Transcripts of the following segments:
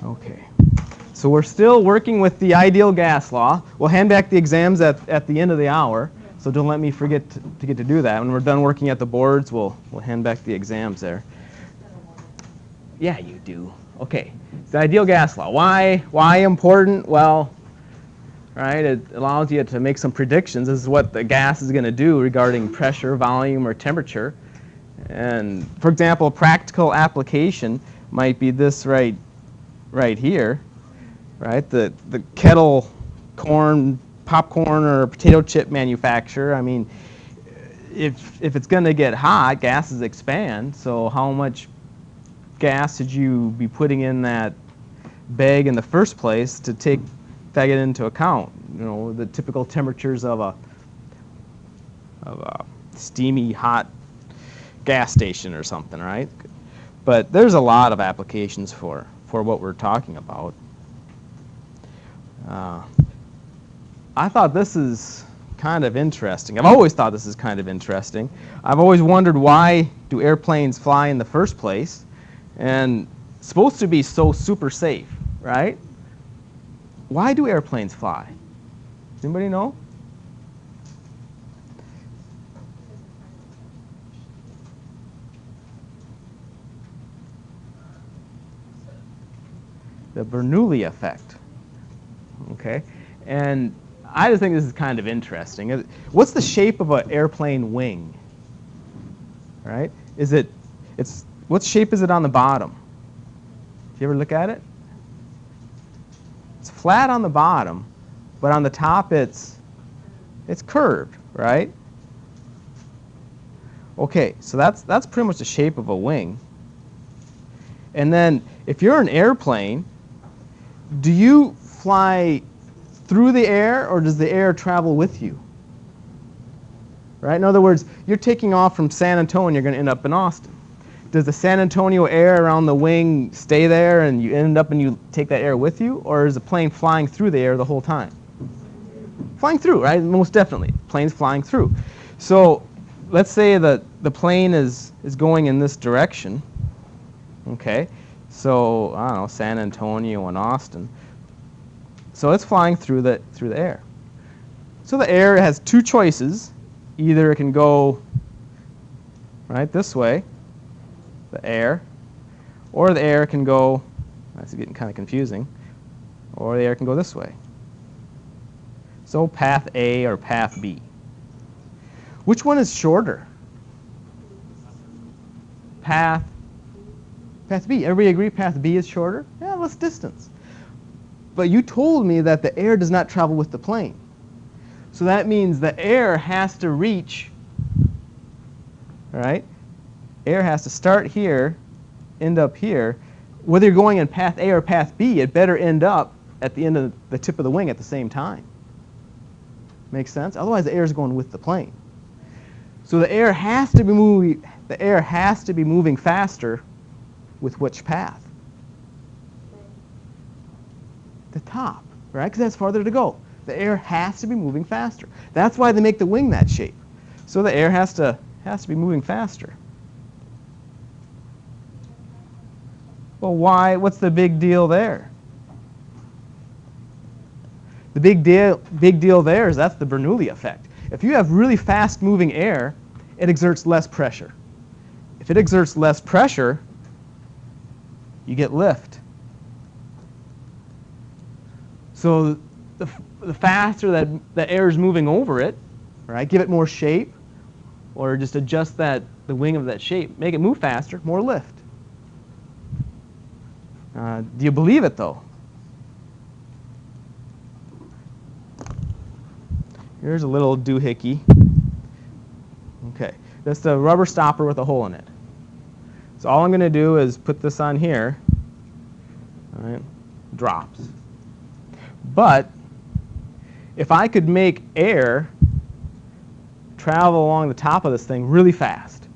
Okay. So we're still working with the ideal gas law. We'll hand back the exams at the end of the hour, so don't let me forget to get to do that. When we're done working at the boards, we'll hand back the exams there. Yeah, you do. Okay. The ideal gas law. Why important? Well, right, it allows you to make some predictions. This is what the gas is going to do regarding pressure, volume, or temperature. And for example, a practical application might be this right here, right? The kettle corn, popcorn, or potato chip manufacturer. I mean, if it's going to get hot, gases expand. So how much gas should you be putting in that bag in the first place to take that into account? You know, the typical temperatures of a steamy, hot gas station or something, right? But there's a lot of applications for what we're talking about. I thought this is kind of interesting. I've always thought this is kind of interesting. I've always wondered, why do airplanes fly in the first place? And it's supposed to be so super safe, right? Why do airplanes fly? Does anybody know? The Bernoulli Effect. Okay, and I just think this is kind of interesting. What's the shape of an airplane wing? Right? What shape is it on the bottom? Did you ever look at it? It's flat on the bottom, but on the top it's curved, right? Okay, so that's pretty much the shape of a wing. And then if you're an airplane, do you fly through the air, or does the air travel with you? Right? In other words, you're taking off from San Antonio, you're going to end up in Austin. Does the San Antonio air around the wing stay there and you end up and you take that air with you, or is the plane flying through the air the whole time? Flying through, right? Most definitely. Plane's flying through. So let's say that the plane is going in this direction. Okay? So, I don't know, San Antonio and Austin. So it's flying through the air. So the air has two choices. Either it can go right this way, the air, or the air can go, that's getting kind of confusing, or the air can go this way. So path A or path B. Which one is shorter? Path B. Everybody agree path B is shorter? Yeah, less distance. But you told me that the air does not travel with the plane. So that means the air has to reach, right? Air has to start here, end up here. Whether you're going in path A or path B, it better end up at the end of the tip of the wing at the same time. Make sense? Otherwise, the air is going with the plane. So the air has to be moving faster with which path? The top, right? Because that's farther to go. The air has to be moving faster. That's why they make the wing that shape. So the air has to be moving faster. Well, why? What's the big deal there? The big deal there is that's the Bernoulli effect. If you have really fast-moving air, it exerts less pressure. If it exerts less pressure, you get lift. So the faster that the air is moving over it, right? Give it more shape, or just adjust the wing of that shape. Make it move faster, more lift. Do you believe it, though? Here's a little doohickey. Okay, that's a rubber stopper with a hole in it. So all I'm going to do is put this on here. All right, drops. But if I could make air travel along the top of this thing really fast,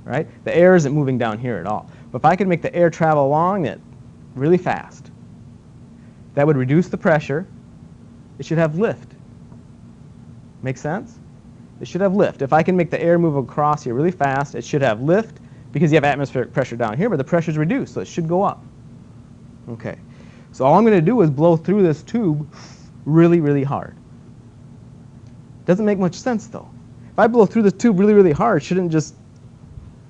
right? The air isn't moving down here at all. But if I could make the air travel along it really fast, that would reduce the pressure. It should have lift. Make sense? It should have lift. If I can make the air move across here really fast, it should have lift because you have atmospheric pressure down here, but the pressure is reduced, so it should go up. Okay. So all I'm going to do is blow through this tube really, really hard. Doesn't make much sense, though. If I blow through this tube really, really hard, shouldn't it just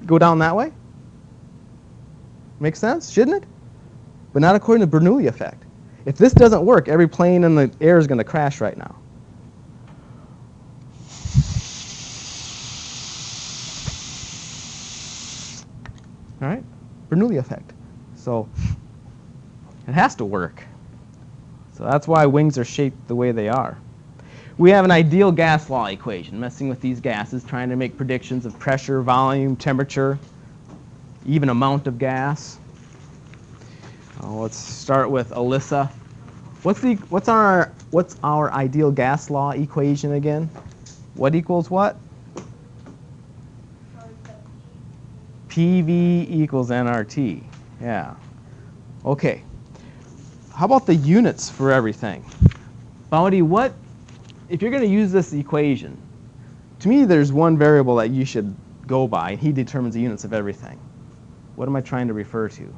go down that way? Make sense? Shouldn't it? But not according to the Bernoulli effect. If this doesn't work, every plane in the air is going to crash right now. All right? Bernoulli effect. So it has to work. So that's why wings are shaped the way they are. We have an ideal gas law equation, messing with these gases, trying to make predictions of pressure, volume, temperature, even amount of gas. Let's start with Alyssa. What's our ideal gas law equation again? What equals what? PV equals nRT. Yeah. Okay. How about the units for everything? Bowdy, if you're going to use this equation, to me there's one variable that you should go by, and he determines the units of everything. What am I trying to refer to?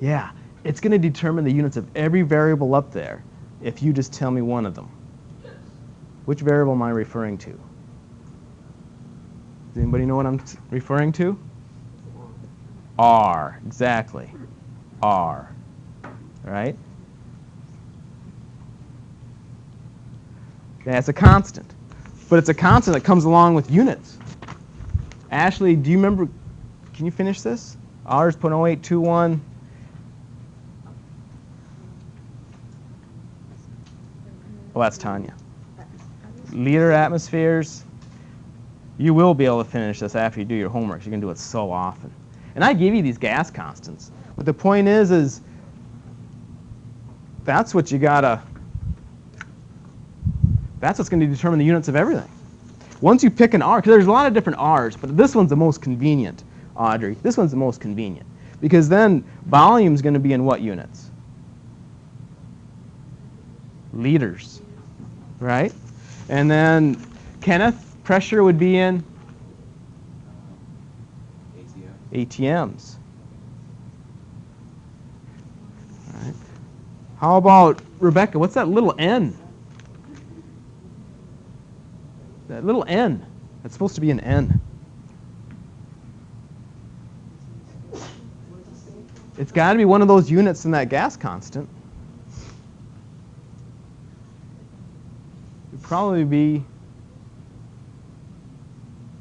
Yeah, it's going to determine the units of every variable up there if you just tell me one of them. Which variable am I referring to? Does anybody know what I'm referring to? R, exactly. R, all right? Yeah, it's a constant, but it's a constant that comes along with units. Ashley, do you remember, can you finish this? R is 0.0821. Oh, that's Tanya. Liter atmospheres. You will be able to finish this after you do your homework. You can do it so often. And I give you these gas constants. But the point is that's what you gotta, that's what's going to determine the units of everything. Once you pick an R, because there's a lot of different R's, but this one's the most convenient, Audrey. This one's the most convenient. Because then volume's going to be in what units? Liters, right? And then Kenneth, pressure would be in ATMs. All right. How about Rebecca? What's that little n? That little n. That's supposed to be an n. It's got to be one of those units in that gas constant. It would probably be.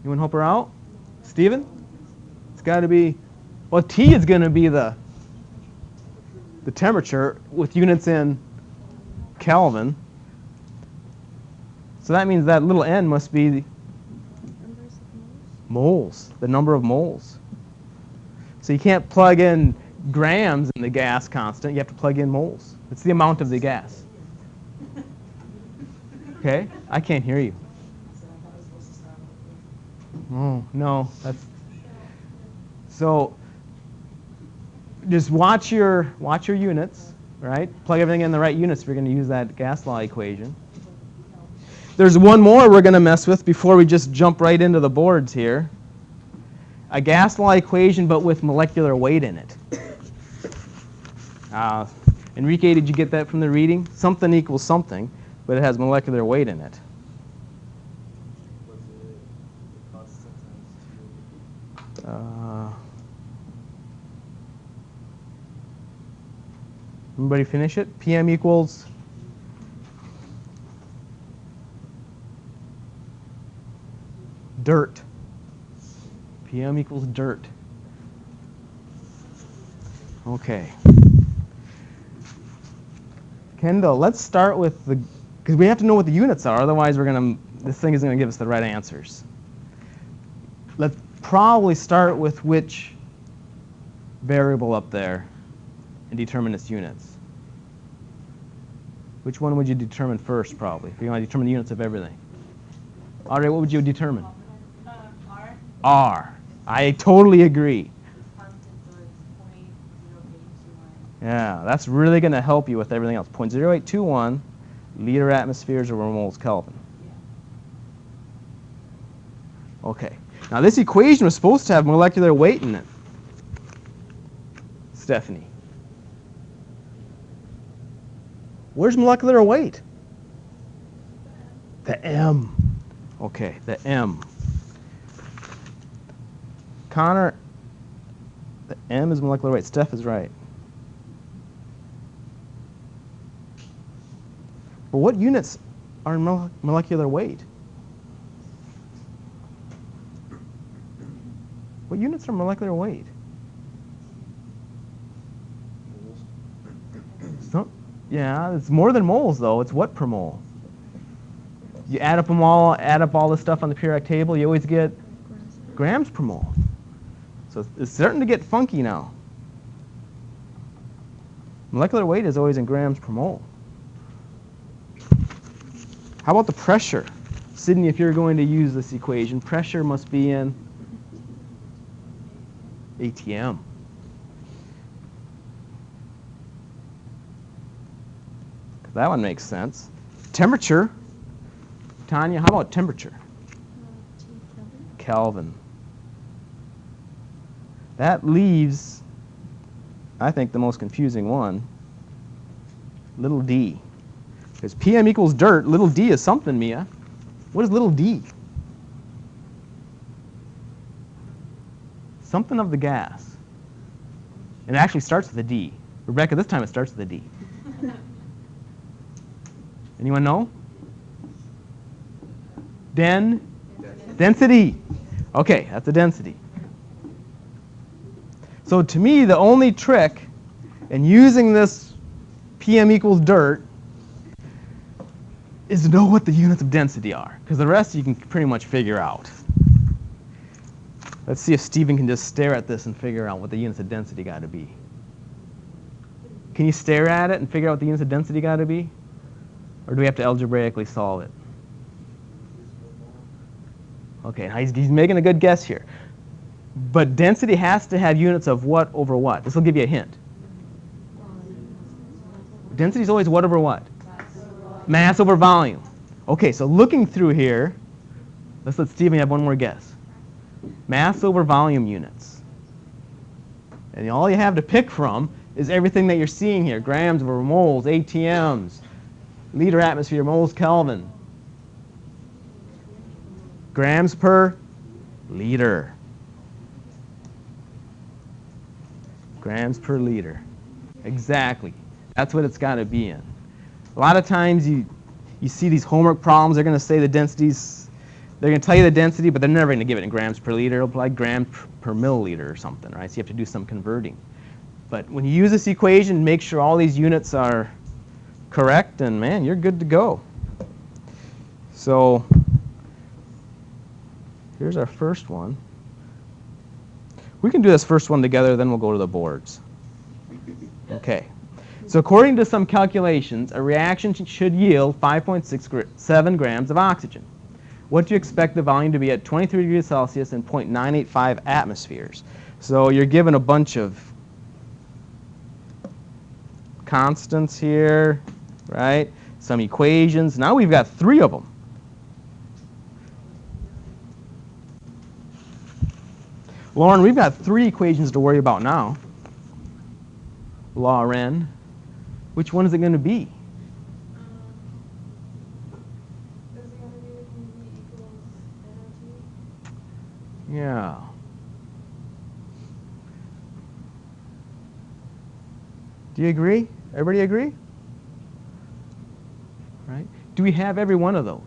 You want to help her out? Steven? It's got to be, well, T is going to be the temperature with units in Kelvin. So that means that little n must be moles, the number of moles. So you can't plug in grams in the gas constant. You have to plug in moles. It's the amount of the gas. Okay? I can't hear you. Oh, no. That's so just watch your units, right? Plug everything in the right units if you're going to use that gas law equation. There's one more we're going to mess with before we just jump right into the boards here. A gas law equation, but with molecular weight in it. Enrique, did you get that from the reading? Something equals something, but it has molecular weight in it. Everybody finish it? PM equals dirt. PM equals dirt. Okay. Kendall, let's start with the, because we have to know what the units are, otherwise this thing isn't going to give us the right answers. Let's probably start with which variable up there and determine its units. Which one would you determine first, probably, if you want to determine the units of everything? Audrey, what would you determine? R. R. I totally agree. Yeah, that's really going to help you with everything else. 0.0821 liter atmospheres over moles Kelvin. Okay. Now this equation was supposed to have molecular weight in it. Stephanie? Where's molecular weight? The M. Okay, the M. Connor, the M is molecular weight. Steph is right. But what units are in molecular weight? What units are molecular weight? Yeah, it's more than moles, though. It's what per mole? You add up all the stuff on the periodic table, you always get grams per mole. So it's starting to get funky now. Molecular weight is always in grams per mole. How about the pressure? Sydney, if you're going to use this equation, pressure must be in ATM. That one makes sense. Temperature. Tanya, how about temperature? Kelvin. That leaves, I think, the most confusing one, little d. Because PM equals dirt, little d is something, Mia. What is little d? Something of the gas. And it actually starts with a D. Rebecca, this time it starts with a D. Anyone know? Density. Okay, that's a density. So to me, the only trick in using this PM equals dirt is to know what the units of density are, because the rest you can pretty much figure out. Let's see if Stephen can just stare at this and figure out what the units of density got to be. Can you stare at it and figure out what the units of density got to be? Or do we have to algebraically solve it? Okay, now he's making a good guess here. But density has to have units of what over what? This will give you a hint. Density is always what over what? Mass over volume. Okay, so looking through here, let's let Stephen have one more guess. Mass over volume units. And all you have to pick from is everything that you're seeing here. Grams over moles, ATMs, liter atmosphere, moles Kelvin. Grams per liter. Grams per liter. Exactly. That's what it's got to be in. A lot of times you see these homework problems, they're going to say the densities, they're going to tell you the density, but they're never going to give it in grams per liter. It'll be like grams per milliliter or something, right? So you have to do some converting. But when you use this equation, make sure all these units are correct, and man, you're good to go. So here's our first one. We can do this first one together, then we'll go to the boards. Okay. So according to some calculations, a reaction should yield 5.67 grams of oxygen. What do you expect the volume to be at 23 degrees Celsius and 0.985 atmospheres? So you're given a bunch of constants here, right? Some equations. Now we've got 3 of them. Lauren, we've got 3 equations to worry about now. Law N. Which one is it going to be? Is it going to be V equals energy? Yeah. Do you agree? Everybody agree? Right? Do we have every one of those?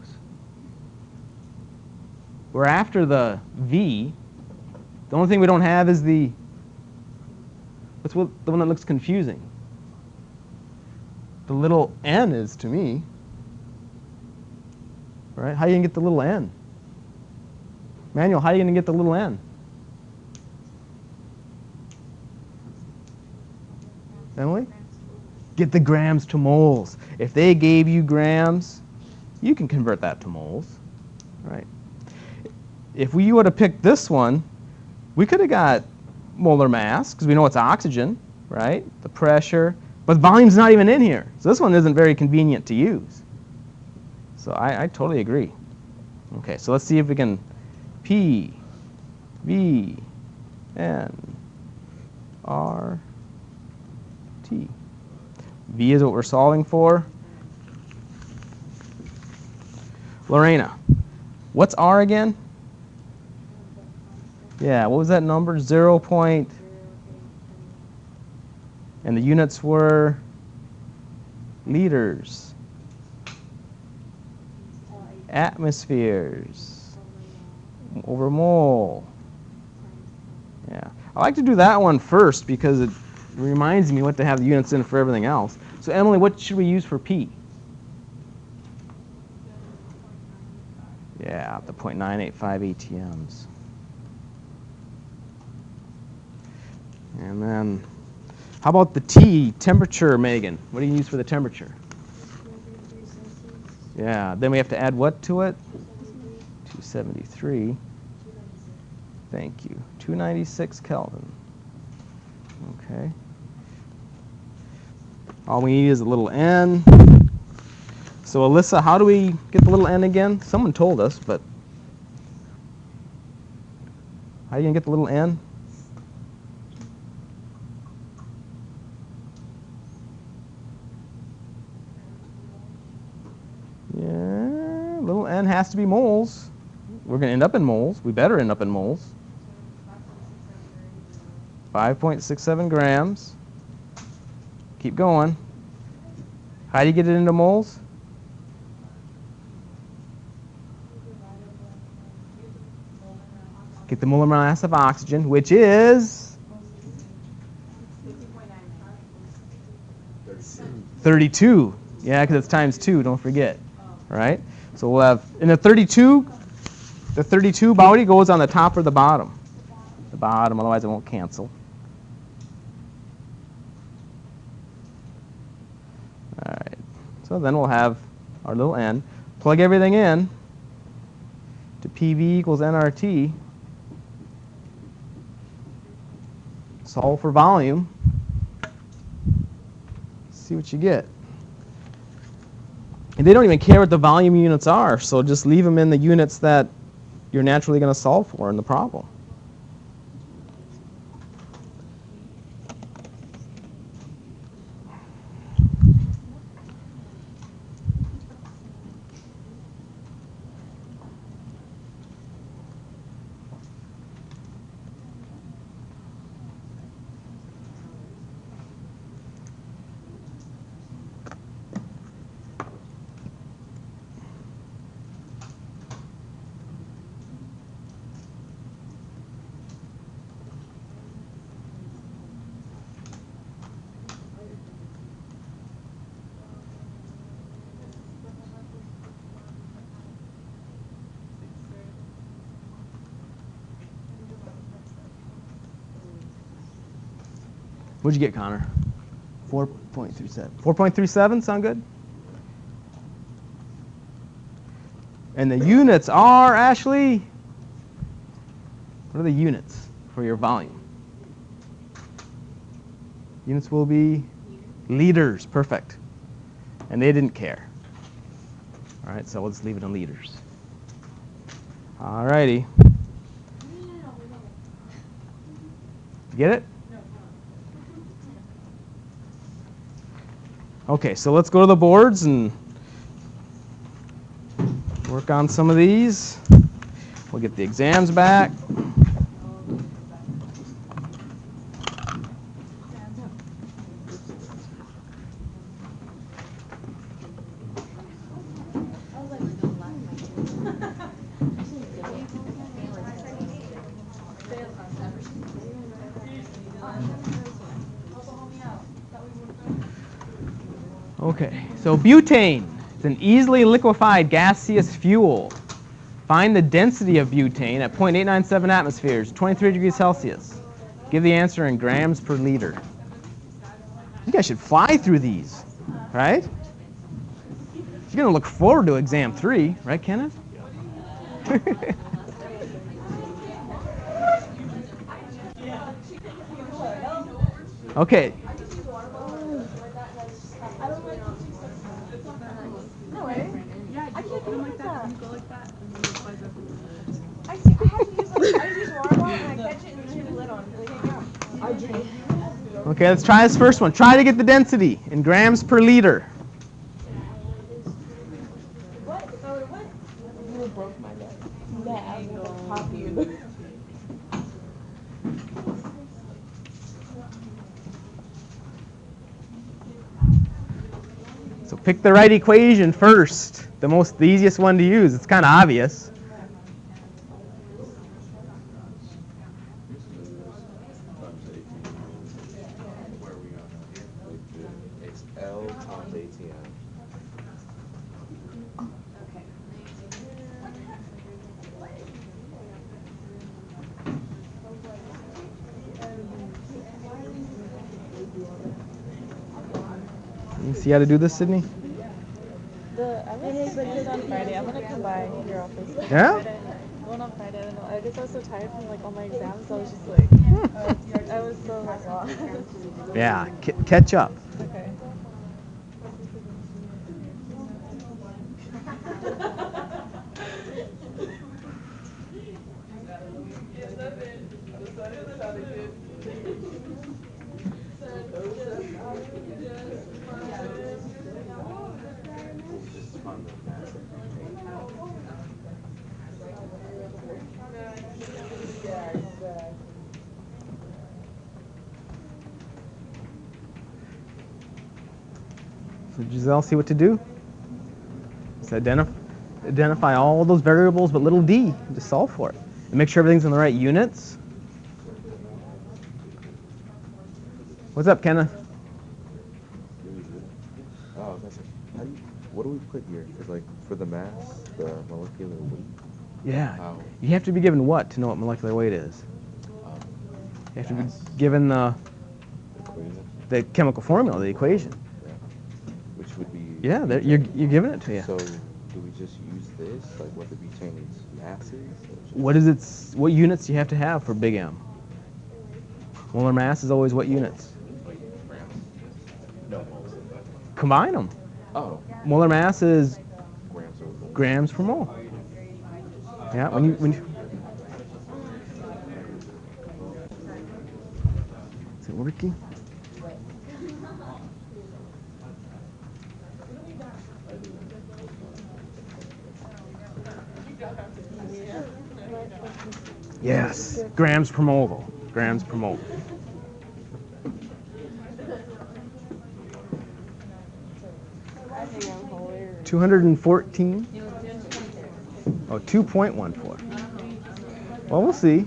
We're after the V. The only thing we don't have is the one that looks confusing. The little n is to me. Right? How are you going to get the little n? Manuel, how are you going to get the little n? Emily? Get the grams to moles. If they gave you grams, you can convert that to moles. Right? If we would have picked this one, we could have got molar mass, because we know it's oxygen, right? The pressure. But the volume's not even in here. So this one isn't very convenient to use. So I totally agree. Okay, so let's see if we can P, V, N, R, T. V is what we're solving for. Lorena, what's R again? Yeah, what was that number? 0. And the units were liters. Atmospheres over mole. Yeah, I like to do that one first because it reminds me what to have the units in for everything else. So Emily, what should we use for P? Yeah, the 0.985 ATMs. And then, how about the T, temperature, Megan? What do you use for the temperature? Yeah, then we have to add what to it? 273. Thank you. 296 Kelvin. Okay. All we need is a little n. So Alyssa, how do we get the little n again? Someone told us, but how are you going to get the little n? Yeah, little n has to be moles. We're going to end up in moles. We better end up in moles. 5.67 grams. Keep going. How do you get it into moles? Get the molar mass of oxygen, which is 32. Yeah, because it's times 2, don't forget. Right? So we'll have, in the 32 Bowdy goes on the top or the bottom? The bottom, otherwise it won't cancel. All right. So then we'll have our little n. Plug everything in to PV equals nRT. Solve for volume. See what you get. And they don't even care what the volume units are, so just leave them in the units that you're naturally going to solve for in the problem. What'd you get, Connor? 4.37. 4.37 sound good? And the units are, Ashley? What are the units for your volume? Units will be liters. Perfect. And they didn't care. All right, so we'll just leave it in liters. All righty. Get it? Okay, so let's go to the boards and work on some of these. We'll get the exams back. Okay, so butane is an easily liquefied gaseous fuel. Find the density of butane at 0.897 atmospheres, 23 degrees Celsius. Give the answer in grams per liter. You guys should fly through these, right? You're going to look forward to exam 3, right, Kenneth? Okay. Okay, let's try this first one. Try to get the density in grams per liter. What? What? You broke my neck. Yeah, I was gonna pop you. So pick the right equation first. The easiest one to use. It's kind of obvious. It's L times ATM. You see how to do this, Sydney? I was supposed on Friday. I'm gonna come by your office. Yeah? Going on Friday. I don't know. I guess I was so tired from like all my exams. I was just like, I was so like lost. Yeah, catch up. Okay. So Giselle, see what to do? Just identify all those variables but little d. Just solve for it. And make sure everything's in the right units. What's up, Kenneth? Oh, that's it. What do we put here? Because like for the mass, the molecular weight. Yeah. How? You have to be given what to know what molecular weight is? You have to be given Equation. the chemical formula, the equation. Yeah. Which would be. Yeah, you're giving it to you. So do we just use this? Like what the butane is masses? What units do you have to have for big M? Molar mass is always what units? No. Combine them. Oh. Molar mass is Grams over mole. grams per mole. Yeah, when you is it working? Yes, grams per mole. Grams per mole. I think I'm hilarious. 214. Oh, 2.14. Well, we'll see.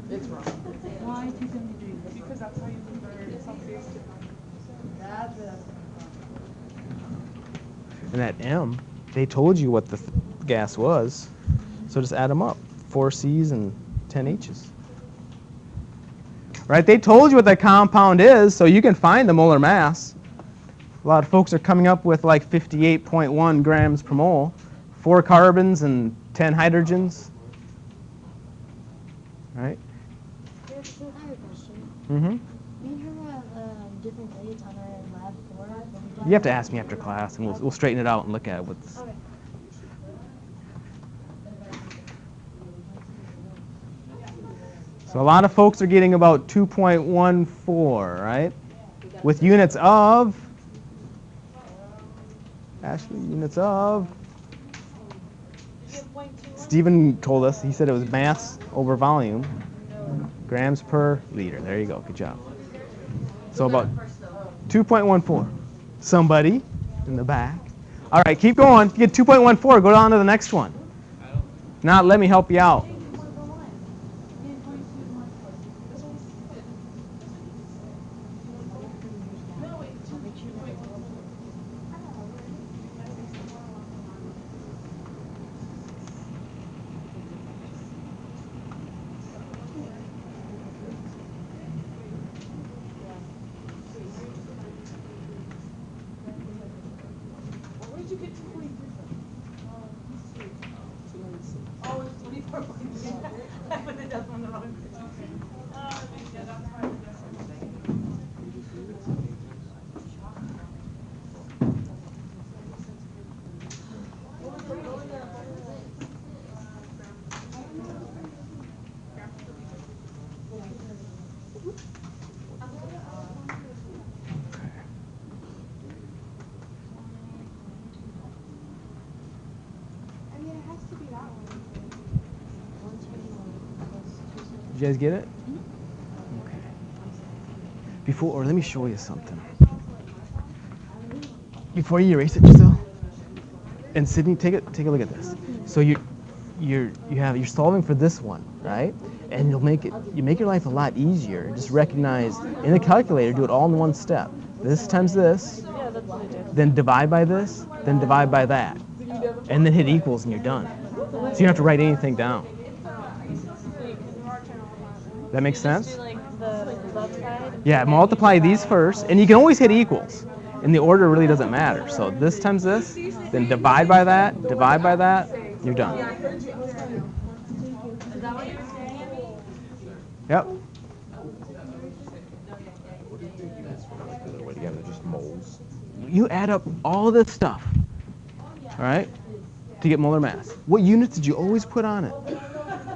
It's wrong. Why 273? Because that's how you convert Celsius to That's where that's coming from. And that M, they told you what the gas was, so just add them up. 4 C's and 10 H's. Right? They told you what that compound is, so you can find the molar mass. A lot of folks are coming up with like 58.1 grams per mole, 4 carbons and 10 hydrogens. Right? I have a question. Mm-hmm. We have different weights on our lab floor. You have to ask me after class, and we'll straighten it out and look at it. Okay. So a lot of folks are getting about 2.14, right? With units of, Ashley, units of, Stephen told us, he said it was mass over volume, grams per liter. There you go, good job. So about 2.14. Somebody in the back. All right, keep going. If you get 2.14, go on to the next one. If not, let me help you out. Where'd you get 243 from? Oh, it's 24.3. Did you guys get it? Okay. Or let me show you something. Before you erase it, Giselle, and Sydney, take a look at this. So you're solving for this one, right? And you make your life a lot easier. Just recognize in the calculator, do it all in one step. This times this, Yeah, that's what I did. then divide by this, then divide by that, and then hit equals, and you're done. So you don't have to write anything down. That makes sense? Do like the left side? Yeah, multiply these first, and you can always hit equals. And the order really doesn't matter. So this times this, then divide by that, you're done. Yep. What do they use for molecular weight again? They're just moles. You add up all this stuff, all right, to get molar mass. What units did you always put on it?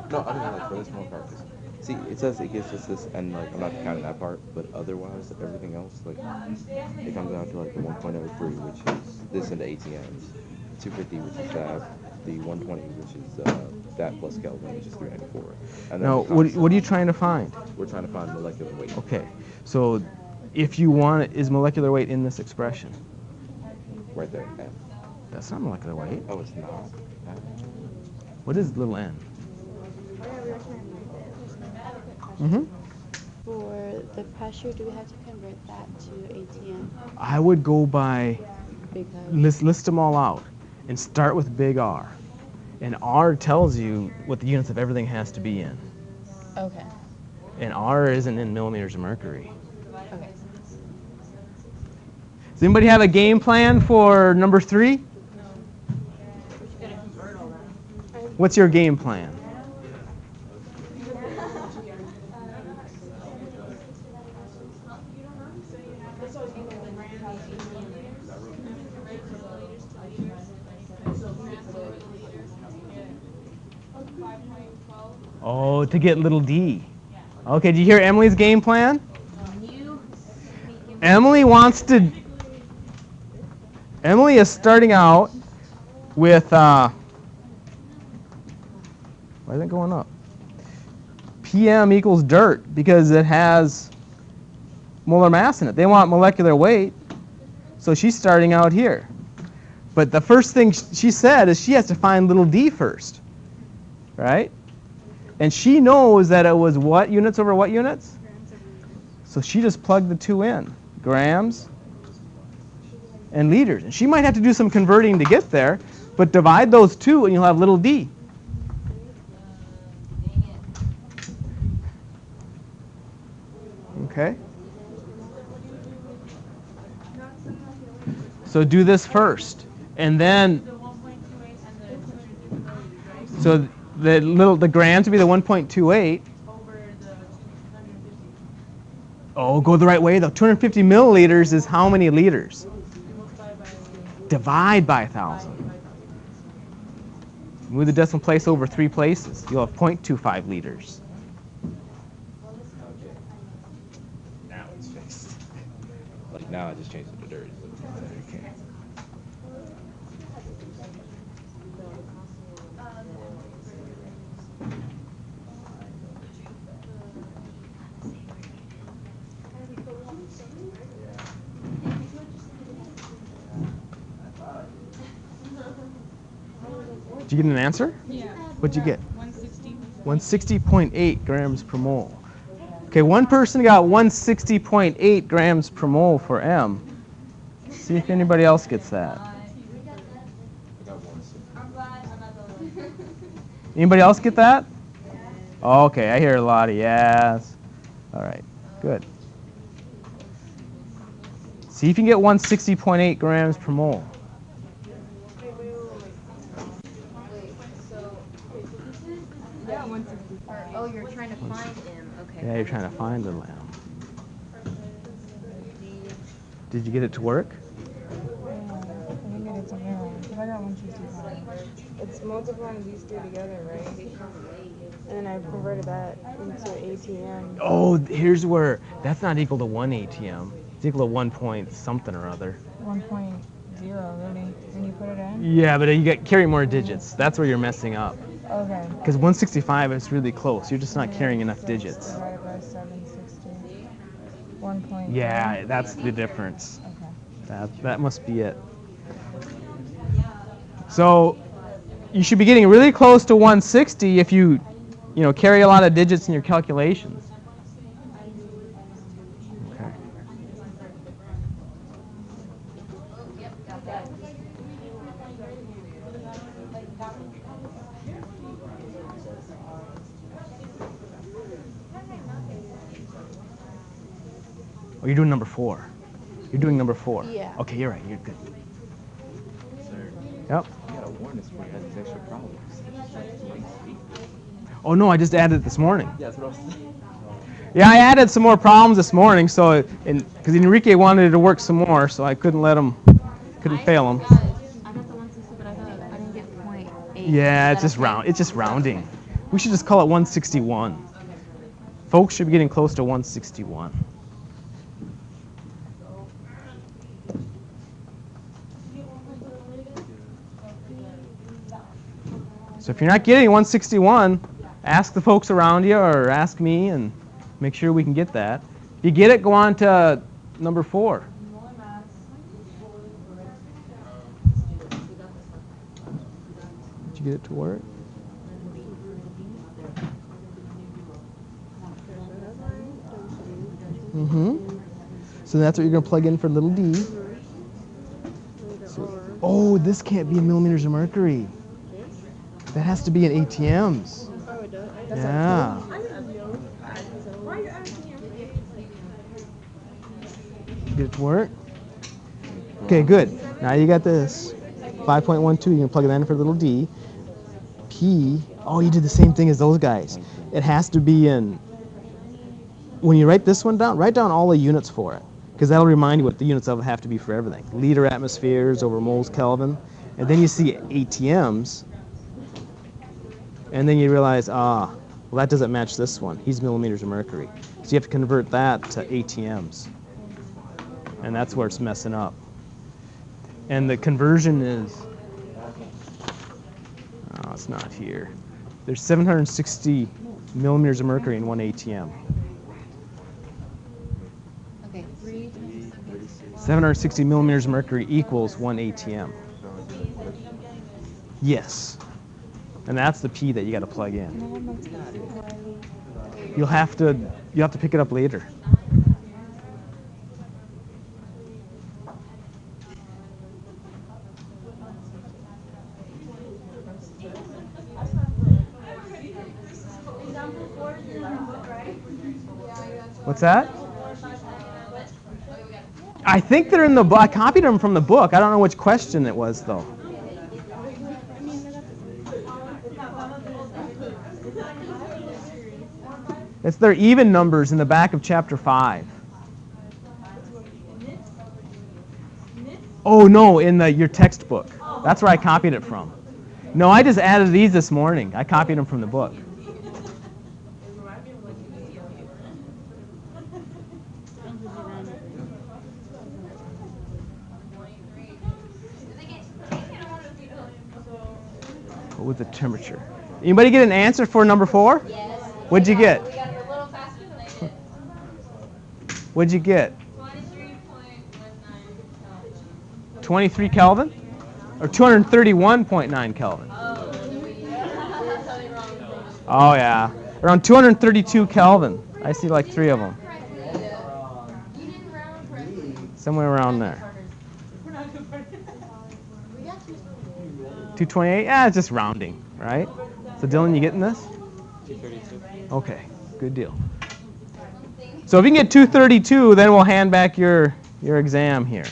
No, I mean like for this one part. See, it says it gives us this, and like I'm not counting that part, but otherwise everything else, like it comes down to like the 1.03, which is this into ATMs, 250, which is that, the 120, which is that plus Kelvin, which is 394. And then Now, what are you trying to find? we're trying to find molecular weight. Okay, so if you want it, is molecular weight in this expression? Right there. M. That's not molecular weight. Oh, it's not. What is little n? Mm-hmm. For the pressure, do we have to convert that to ATM? I would go by, Because list them all out, and start with big R. And R tells you what the units of everything has to be in. okay, And R isn't in millimeters of mercury. okay. Does anybody have a game plan for number 3? What's your game plan? Oh, to get little d. Okay, did you hear Emily's game plan? Emily is starting out with, why is it going up? PM equals dirt because it has molar mass in it. They want molecular weight, so she's starting out here. But the first thing she said is she has to find little d first, right? And she knows that it was what units over what units? So she just plugged the 2 in, grams and liters. And she might have to do some converting to get there, but divide those 2 and you'll have little d. Okay? So do this first. And then, so the grams would be the 1.28. Oh, go the right way though. 250 milliliters is how many liters? Divide by 1,000. Move the decimal place over 3 places. You'll have 0.25 liters. Now it's fixed. Like now I just changed it to dirt. Okay. Did you get an answer? Yeah. What'd you get? 160. 160.8 grams per mole. Okay, one person got 160.8 grams per mole for M. See if anybody else gets that. Anybody else get that? Okay, I hear a lot of yes. All right, good. See if you can get 160.8 grams per mole. Yeah, 160. Oh, you're trying to find him. Okay. Yeah, you're trying to find the lamb. Did you get it to work? I think it's a mirror. Because I got 165. It's multiplying these 2 together, right? And then I converted that into ATM. Oh, here's where that's not equal to 1 ATM. It's equal to 1 point something or other. 1.0, really, when you put it in? Yeah, but you carry more digits. That's where you're messing up. Okay. Because 165 is really close. You're just not carrying enough digits. Divided by 760. 1.3. Yeah, that's the difference. Okay. That must be it. So you should be getting really close to 160 if you carry a lot of digits in your calculations. Okay. Oh, you're doing number 4. You're doing number 4. Yeah. Okay, you're right. You're good. Sir, Yep. you gotta warn us when you have these extra problems. Oh no, I just added it this morning. Yeah, that's what I was saying. Yeah, I added some more problems this morning, so because Enrique wanted it to work some more, so I couldn't fail him. I got the 160, but I didn't get 0.8. Yeah, Is that okay? It's just rounding. We should just call it 161. Folks should be getting close to 161. So if you're not getting 161, ask the folks around you or ask me and make sure we can get that. If you get it, go on to number 4. Did you get it to work? So that's what you're going to plug in for little d. Oh, this can't be in millimeters of mercury. That has to be in ATMs. Yeah. Get it to work? Okay, good. Now you got this. 5.12, you're going to plug it in for little d. P, oh, you did the same thing as those guys. It has to be in, when you write this one down, write down all the units for it. Because that'll remind you what the units of it have to be for everything. Liter atmospheres over moles Kelvin. And then you see ATMs. And then you realize, well, that doesn't match this one. He's millimeters of mercury. So you have to convert that to ATMs. And that's where it's messing up. And the conversion is, oh, it's not here. There's 760 millimeters of mercury in one ATM. Okay, 3 times 760 millimeters of mercury equals 1 ATM. Yes. And that's the P that you got to plug in. You'll have to pick it up later. What's that? I think they're in the book. I copied them from the book. I don't know which question it was, though. It's their even numbers in the back of chapter 5. Oh, no, in your textbook. That's where I copied it from. No, I just added these this morning. I copied them from the book. What was the temperature? Anybody get an answer for number 4? Yes. What'd you get? We got it a little faster than I did. What'd you get? 23.19 Kelvin. 23 Kelvin? Or 231.9 Kelvin? Oh, yeah. Around 232 Kelvin. I see like 3 of them. Somewhere around there. 228? Yeah, it's just rounding, right? So Dylan, you getting this? 232. Okay, good deal. So if you can get 232, then we'll hand back your exam here.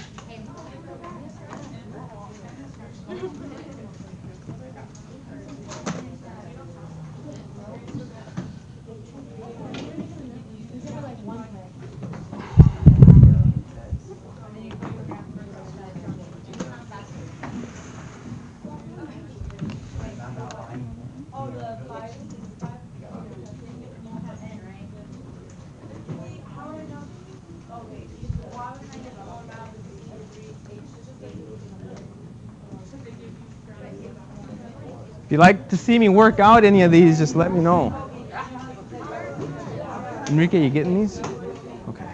If you'd like to see me work out any of these, just let me know. Enrique, you getting these? Okay.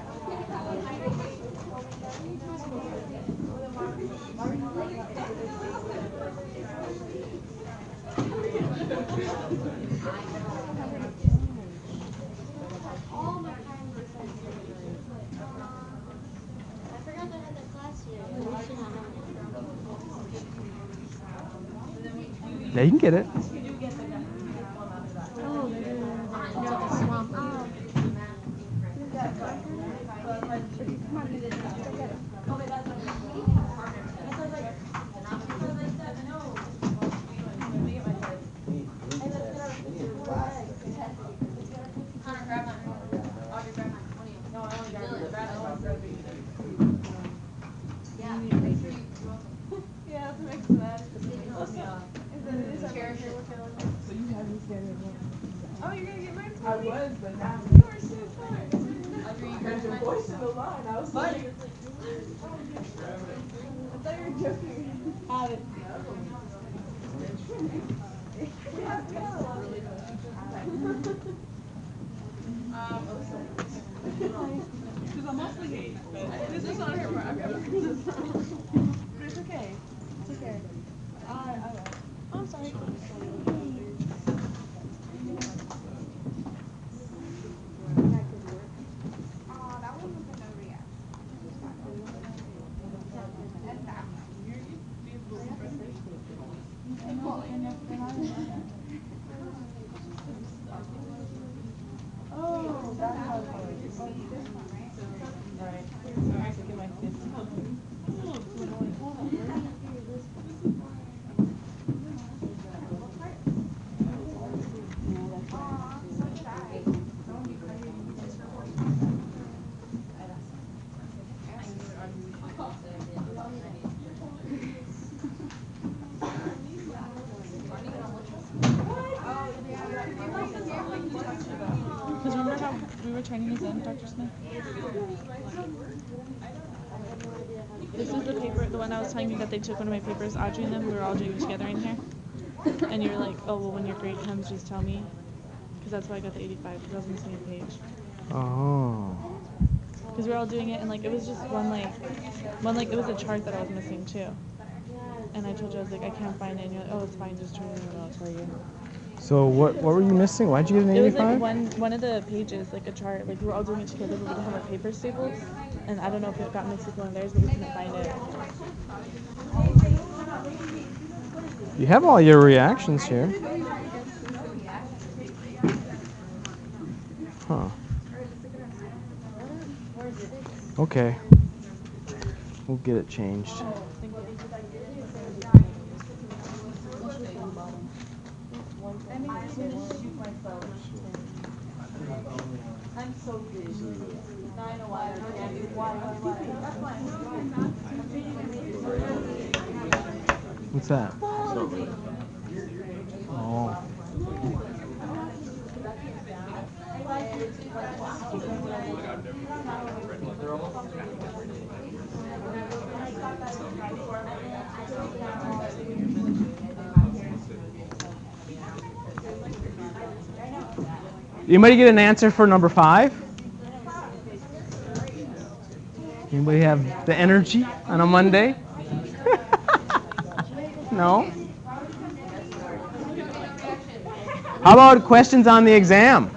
Yeah, you can get it. Oh, you're gonna get mine too? I was, but now you are so smart. Because your voice is so loud. I was like, I thought you were joking. Have it. Because I'm mostly hate, but this is on her part. But it's okay. It's okay. I will. Oh, I'm sorry. Oh, that's how it works. Right. I have to get my kids. Because remember how we were turning these in, Dr. Smith? This is the paper, the one I was telling you that they took one of my papers, Audrey and them, we were all doing it together in here. And you were like, oh, well, when your grade comes, just tell me. Because that's why I got the 85, because I was on the same page. Oh. Because we were all doing it, and like, it was just one, it was a chart that I was missing too. And I told you, I was like, I can't find it. And you're like, oh, it's fine, just turn it in and I'll tell you. So what were you missing? Why'd you get an 85? It was like one of the pages, like a chart. Like we were all doing it together, but we didn't have our paper stapled. And I don't know if it got mixed with one of theirs, but we couldn't find it. You have all your reactions here. Huh. Okay. We'll get it changed. I'm so busy. I know why. What's that? Oh. Anybody get an answer for number 5? Anybody have the energy on a Monday? No? How about questions on the exam?